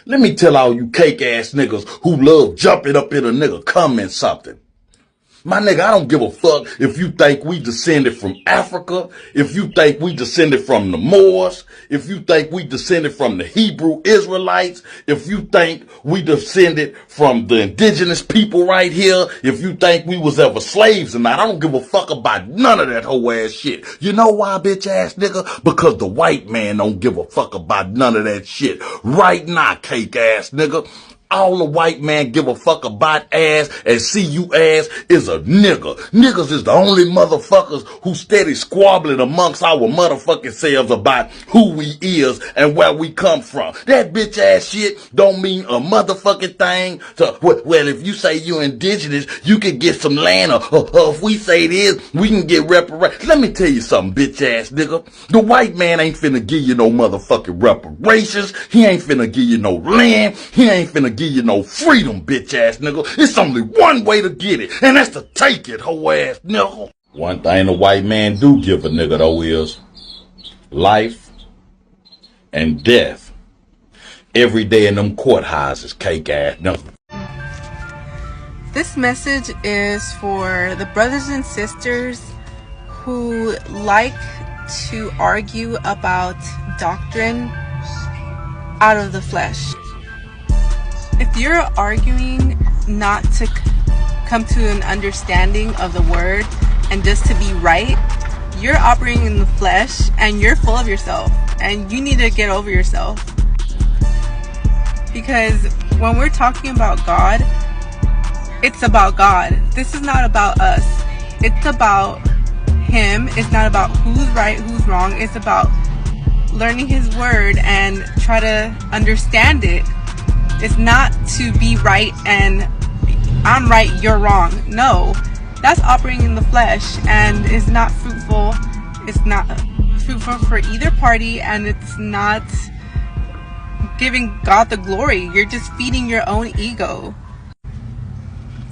Let me tell all you cake ass niggas who love jumping up in a nigga comment something. My nigga, I don't give a fuck if you think we descended from Africa, if you think we descended from the Moors, if you think we descended from the Hebrew Israelites, if you think we descended from the indigenous people right here, if you think we was ever slaves or not. I don't give a fuck about none of that whole ass shit. You know why, bitch ass nigga? Because the white man don't give a fuck about none of that shit. Right now, cake ass nigga. All the white man give a fuck about ass and see you ass is a nigga. Niggas is the only motherfuckers who steady squabbling amongst our motherfucking selves about who we is and where we come from. That bitch ass shit don't mean a motherfucking thing. Well, if you say you indigenous, you can get some land, or if we say this, we can get reparations. Let me tell you something, bitch ass nigga. The white man ain't finna give you no motherfucking reparations. He ain't finna give you no land. He ain't finna give you no freedom, bitch ass nigga. It's only one way to get it, and that's to take it, hoe ass nigga. One thing the white man do give a nigga though is life and death. Every day in them courthouses, cake ass nigga. This message is for the brothers and sisters who like to argue about doctrine out of the flesh. If you're arguing not to come to an understanding of the word and just to be right, you're operating in the flesh and you're full of yourself, and you need to get over yourself. Because when we're talking about God, it's about God. This is not about us. It's about Him. It's not about who's right, who's wrong. It's about learning His word and try to understand it. It's not to be right and I'm right, you're wrong. No, that's operating in the flesh and is not fruitful. It's not fruitful for either party, and it's not giving God the glory. You're just feeding your own ego.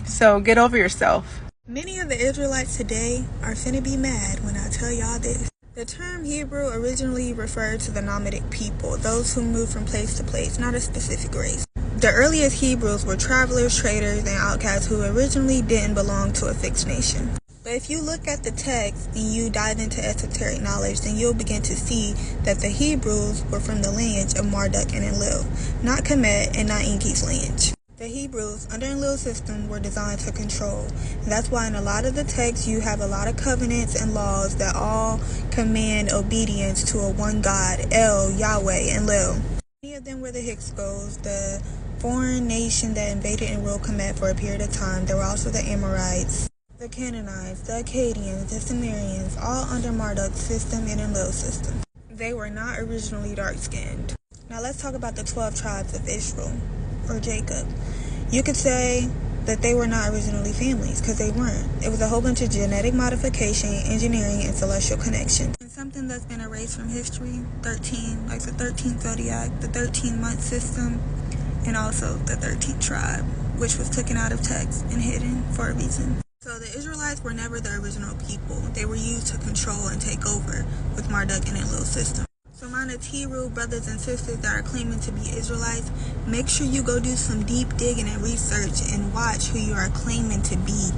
So get over yourself. Many of the Israelites today are finna be mad when I tell y'all this. The term Hebrew originally referred to the nomadic people, those who moved from place to place, not a specific race. The earliest Hebrews were travelers, traders, and outcasts who originally didn't belong to a fixed nation. But if you look at the text and you dive into esoteric knowledge, then you'll begin to see that the Hebrews were from the lineage of Marduk and Enlil, not Kemet and not Enki's lineage. The Hebrews under Enlil's system were designed to control. And that's why in a lot of the texts you have a lot of covenants and laws that all command obedience to a one God, El, Yahweh, Enlil. Many of them were the Hyksos, the foreign nation that invaded and ruled Kemet for a period of time. There were also the Amorites, the Canaanites, the Akkadians, the Sumerians, all under Marduk's system and Enlil's system. They were not originally dark-skinned. Now let's talk about the 12 tribes of Israel, or Jacob. You could say that they were not originally families, because they weren't. It was a whole bunch of genetic modification, engineering, and celestial connections. And something that's been erased from history, 13, like the 13th zodiac, the 13-month system, and also the 13th tribe, which was taken out of text and hidden for a reason. So the Israelites were never the original people. They were used to control and take over with Marduk and Enlil's system. So my Natiru brothers and sisters that are claiming to be Israelites, make sure you go do some deep digging and research and watch who you are claiming to be,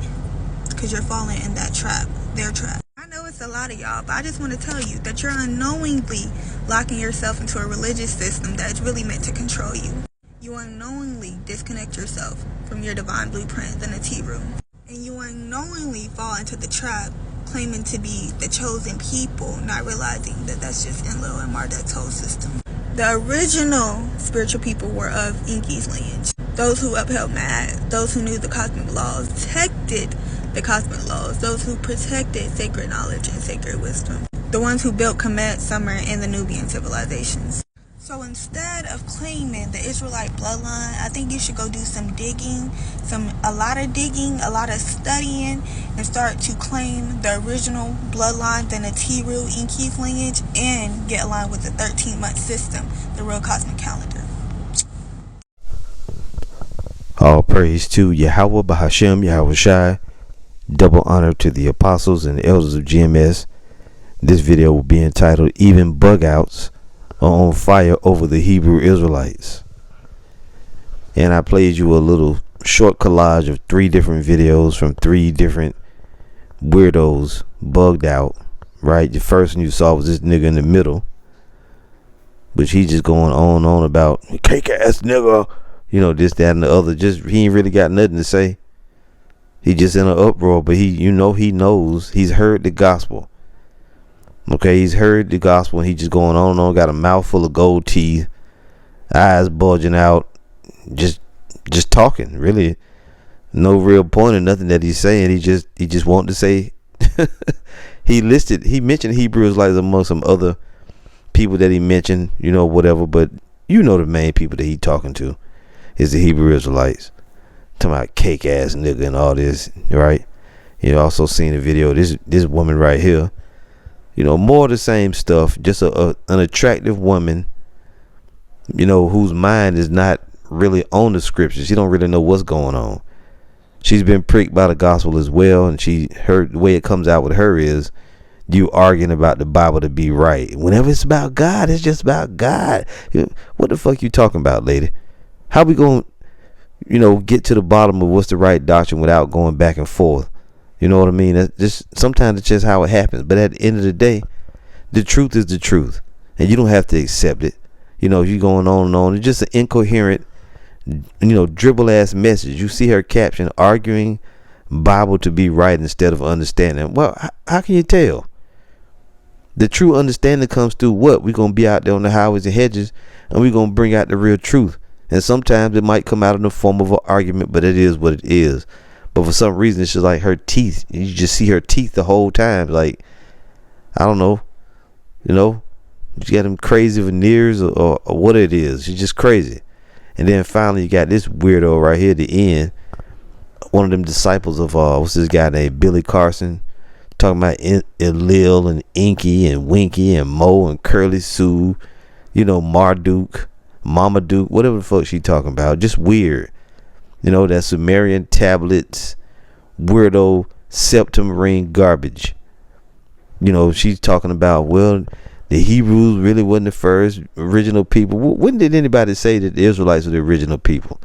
because you're falling in that trap, their trap. I know it's a lot of y'all, but I just want to tell you that you're unknowingly locking yourself into a religious system that's really meant to control you. You unknowingly disconnect yourself from your divine blueprint, the Natiru. And you unknowingly fall into the trap claiming to be the chosen people, not realizing that that's just Enlil and Marduk's whole system. The original spiritual people were of Enki's lineage. Those who upheld Mad, those who knew the cosmic laws, protected the cosmic laws, those who protected sacred knowledge and sacred wisdom. The ones who built Kemet, Sumer, and the Nubian civilizations. So instead of claiming the Israelite bloodline, I think you should go do some digging, a lot of studying, and start to claim the original bloodline, the Natiru, Enki's lineage, and get aligned with the 13-month system, the real cosmic calendar. All praise to Yahweh Bahashem Yahweh Shai. Double honor to the apostles and elders of GMS. This video will be entitled Even Bugouts are on fire over the Hebrew Israelites. And I played you a little short collage of 3 different videos from 3 different weirdos bugged out, right? The first one you saw was this nigga in the middle, which he just going on about cake ass nigga, this, that, and the other. Just, he ain't really got nothing to say. He just in an uproar, but he knows, he's heard the gospel. Okay, he's heard the gospel, and he just going on, got a mouthful of gold teeth, eyes bulging out, just talking. Really, no real point or nothing that he's saying. He just wanted to say. He mentioned Hebrew Israelites among some other people that he mentioned, whatever. But the main people that he talking to is the Hebrew Israelites. Talking about cake ass nigga and all this, right? You also seen the video of this woman right here. More of the same stuff. Just an attractive woman, whose mind is not really on the scriptures. She don't really know what's going on. She's been pricked by the gospel as well, and the way it comes out with her is you arguing about the Bible to be right. Whenever it's about God, it's just about God. What the fuck you talking about, lady? How we gonna get to the bottom of what's the right doctrine without going back and forth? You know what I mean? Sometimes it's just how it happens. But at the end of the day, the truth is the truth, and you don't have to accept it. You're going on and on. It's just an incoherent, dribble ass message. You see her caption arguing Bible to be right instead of understanding. Well, how can you tell? The true understanding comes through what? We're gonna be out there on the highways and hedges, and we're gonna bring out the real truth. And sometimes it might come out in the form of an argument, but it is what it is. But for some reason, it's just like her teeth. You just see her teeth the whole time. Like, I don't know. She got them crazy veneers or what it is. She's just crazy. And then finally, you got this weirdo right here at the end. One of them disciples of, what's this guy named Billy Carson? Talking about Lil and Inky and Winky and Mo and Curly Sue. Marduk, Mama Duke, whatever the fuck she talking about. Just weird. That Sumerian tablets, weirdo septumarine garbage. She's talking about, well, the Hebrews really wasn't the first original people. When did anybody say that the Israelites were the original people?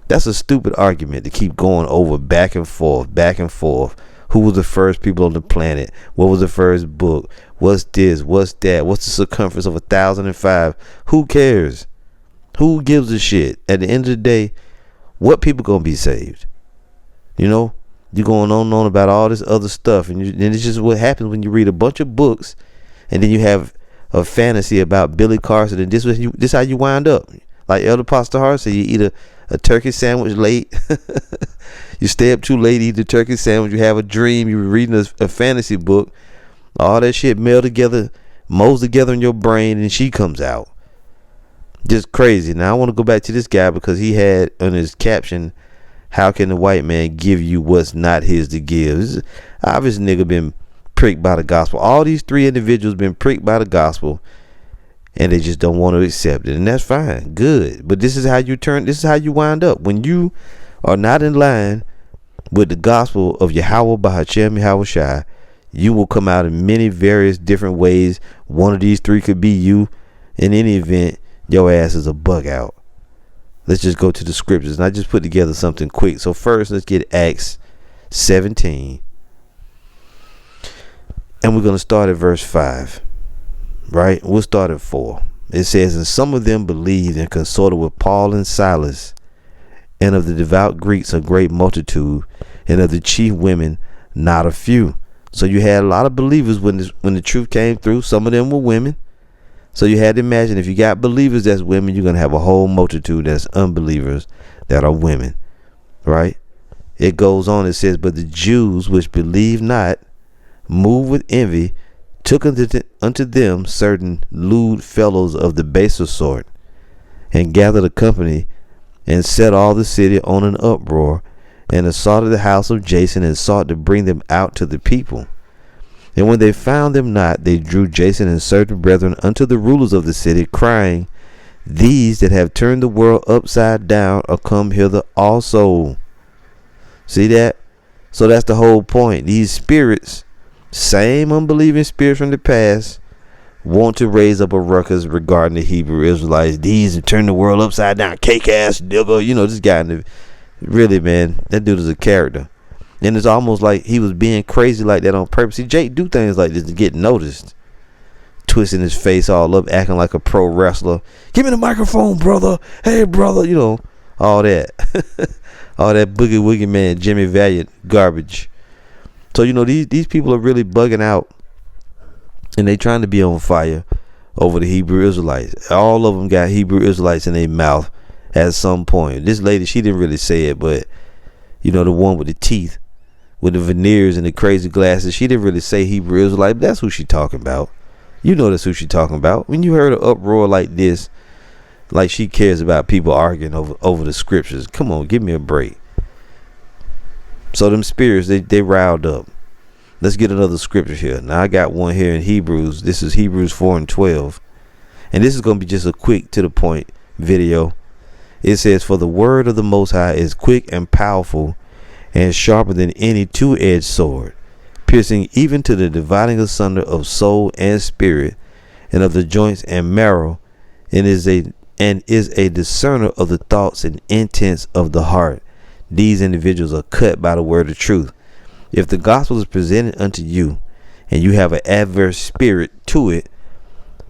That's a stupid argument to keep going over back and forth. Who was the first people on the planet? What was the first book? What's this? What's that? What's the circumference of 1,005? Who cares? Who gives a shit? At the end of the day, what people gonna be saved? You're going on and on about all this other stuff, and it's just what happens when you read a bunch of books, and then you have a fantasy about Billy Carson, and this how you wind up. Like Elder Pastor Hart said, you eat a turkey sandwich late. You stay up too late, eat the turkey sandwich. You have a dream. You're reading a fantasy book. All that shit melds together in your brain, and she comes out. Just crazy. Now I want to go back to this guy because he had on his caption, "How can the white man give you what's not his to give?" This obvious nigga been pricked by the gospel. All these 3 individuals been pricked by the gospel, and they just don't want to accept it, and that's fine, good. But this is how you wind up when you are not in line with the gospel of Yahweh Bahashem Yahweh Shai. You will come out in many various different ways. One of these 3 could be you. In any event, your ass is a bug out. Let's just go to the scriptures, and I just put together something quick. So first, let's get Acts 17, and we're going to start at verse 5. Right? We'll start at 4. It says, "And some of them believed and consorted with Paul and Silas, and of the devout Greeks a great multitude, and of the chief women not a few." So you had a lot of believers when the truth came through. Some of them were women. So you had to imagine, if you got believers that's women, you're going to have a whole multitude that's unbelievers that are women. Right? It goes on, it says, "But the Jews which believed not, moved with envy, took unto them certain lewd fellows of the baser sort, and gathered a company, and set all the city on an uproar, and assaulted the house of Jason, and sought to bring them out to the people. And when they found them not, they drew Jason and certain brethren unto the rulers of the city, crying, These that have turned the world upside down are come hither also." See that? So that's the whole point. These spirits, same unbelieving spirits from the past, want to raise up a ruckus regarding the Hebrew Israelites. These have turned the world upside down. Cake ass nigga. You know, this guy, really, man, that dude is a character. And it's almost like he was being crazy like that on purpose. See, Jake do things like this to get noticed. Twisting his face all up, acting like a pro wrestler. Give me the microphone, brother. Hey, brother. You know, all that. All that boogie woogie man, Jimmy Valiant garbage. So, you know, these people are really bugging out. And they trying to be on fire over the Hebrew Israelites. All of them got Hebrew Israelites in their mouth at some point. This lady, she didn't really say it, but, you know, the one with the teeth, with the veneers and the crazy glasses, she didn't really say Hebrew Israelite. That's who she talking about. You know that's who she talking about. When you heard an uproar like this, like she cares about people arguing over the scriptures. Come on, give me a break. So them spirits, they riled up. Let's get another scripture here. Now I got one here in Hebrews. This is Hebrews 4:12. And this is going to be just a quick to the point video. It says, for the word of the Most High is quick and powerful and sharper than any two-edged sword, piercing even to the dividing asunder of soul and spirit, and of the joints and marrow, and is a discerner of the thoughts and intents of the heart. These individuals are cut by the word of truth. If the gospel is presented unto you and you have an adverse spirit to it,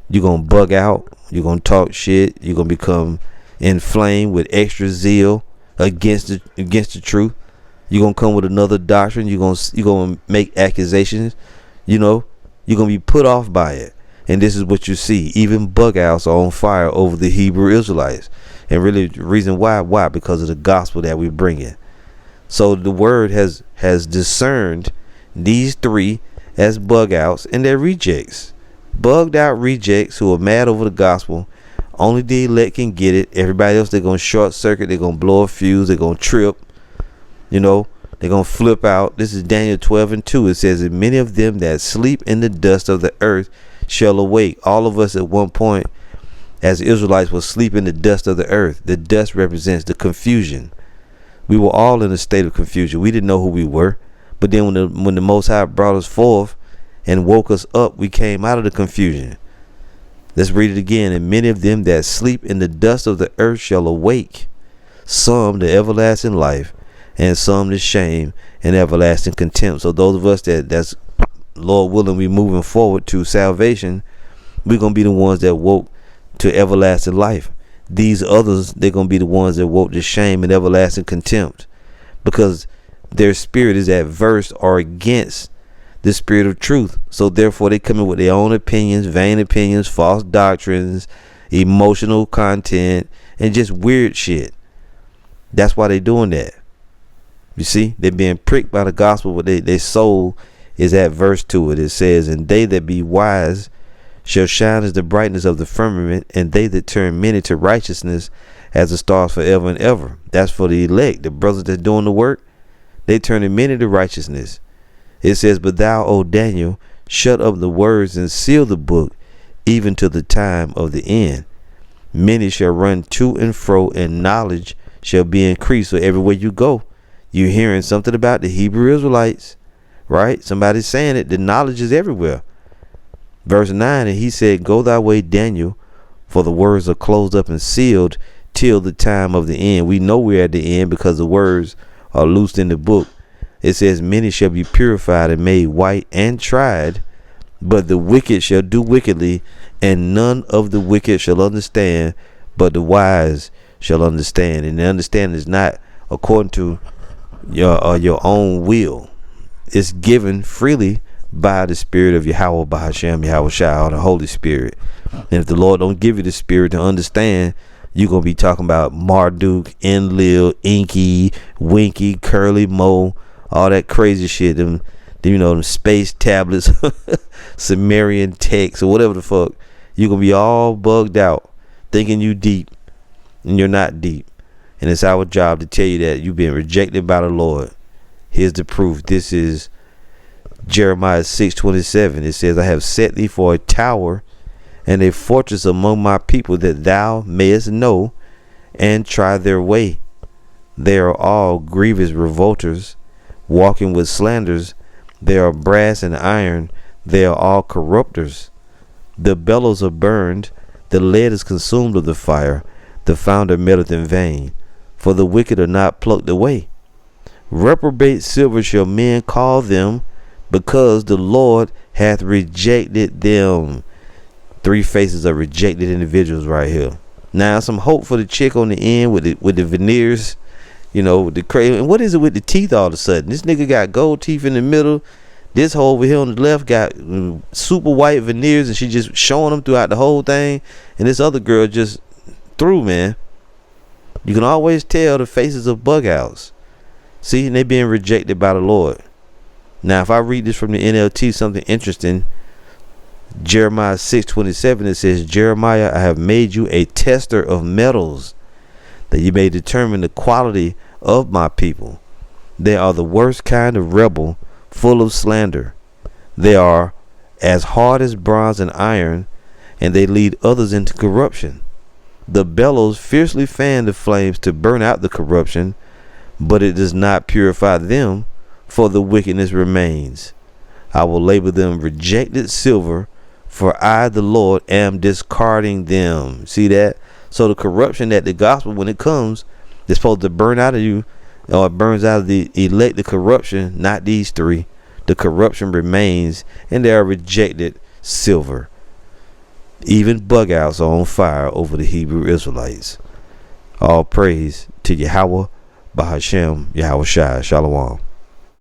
you're going to bug out, you're going to talk shit, you're going to become inflamed with extra zeal against the truth. You're going to come with another doctrine, you're going to make accusations, you know, you're going to be put off by it. And this is what you see. Even bugouts are on fire over the Hebrew Israelites. And really the reason why? Because of the gospel that we bring in. So the word has discerned these three as bugouts and they're rejects. Bugged out rejects who are mad over the gospel. Only the elect can get it. Everybody else, they're going to short circuit. They're going to blow a fuse. They're going to trip. You know, they're going to flip out. This is Daniel 12:2. It says, and many of them that sleep in the dust of the earth shall awake. All of us at one point as Israelites will sleep in the dust of the earth. The dust represents the confusion. We were all in a state of confusion. We didn't know who we were. But then when the Most High brought us forth and woke us up, we came out of the confusion. Let's read it again. And many of them that sleep in the dust of the earth shall awake. Some to everlasting life, and some to shame and everlasting contempt. So those of us that's Lord willing, we moving forward to salvation, we're going to be the ones that woke to everlasting life. These others, they're going to be the ones that woke to shame and everlasting contempt, because their spirit is adverse or against the spirit of truth. So therefore they come in with their own opinions, vain opinions, false doctrines, emotional content, and just weird shit. That's why they're doing that. You see, they're being pricked by the gospel, but their soul is adverse to it. It says, and they that be wise shall shine as the brightness of the firmament, and they that turn many to righteousness as the stars forever and ever. That's for the elect, the brothers that's doing the work. They turning many to righteousness. It says, but thou, O Daniel, shut up the words and seal the book, even to the time of the end. Many shall run to and fro, and knowledge shall be increased. So everywhere you go, you're hearing something about the Hebrew Israelites, right? Somebody's saying it. The knowledge is everywhere. Verse 9, and he said, go thy way, Daniel, for the words are closed up and sealed till the time of the end. We know we're at the end because the words are loosed in the book. It says, many shall be purified and made white and tried, but the wicked shall do wickedly, and none of the wicked shall understand, but the wise shall understand. And the understanding is not according to your own will. It's given freely by the spirit of Yahweh, by Hashem, Yahweh Shai, the Holy Spirit. And if the Lord don't give you the spirit to understand, you're going to be talking about Marduk, Enlil, Inky, Winky, Curly Mo, all that crazy shit. Them space tablets, Sumerian text, or whatever the fuck. You're going to be all bugged out, thinking you deep, and you're not deep. And it's our job to tell you that you've been rejected by the Lord. Here's the proof. This is Jeremiah 6:27. It says, I have set thee for a tower and a fortress among my people, that thou mayest know and try their way. They are all grievous revolters, walking with slanders. They are brass and iron. They are all corrupters. The bellows are burned, the lead is consumed of the fire, the founder metteth in vain, for the wicked are not plucked away. Reprobate silver shall men call them, because the Lord hath rejected them. Three faces of rejected individuals right here. Now some hope for the chick on the end with the veneers, with the crayon. And what is it with the teeth all of a sudden? This nigga got gold teeth in the middle. This hoe over here on the left got super white veneers, and she just showing them throughout the whole thing. And this other girl just through, man. You can always tell the faces of Bugouts. See, and they being rejected by the Lord. Now, if I read this from the NLT, something interesting. Jeremiah 6:27, it says, Jeremiah, I have made you a tester of metals, that you may determine the quality of my people. They are the worst kind of rebel, full of slander. They are as hard as bronze and iron, and they lead others into corruption. The bellows fiercely fan the flames to burn out the corruption, but it does not purify them, for the wickedness remains. I will label them rejected silver, for I, the Lord, am discarding them. See that? So the corruption that the gospel, when it comes, is supposed to burn out of you, or it burns out of the elect, the corruption, not these three. The corruption remains, and they are rejected silver. Even Bugouts are on fire over the Hebrew Israelites. All praise to Yahweh, Bahashem, Yahweh Shai. Shalom.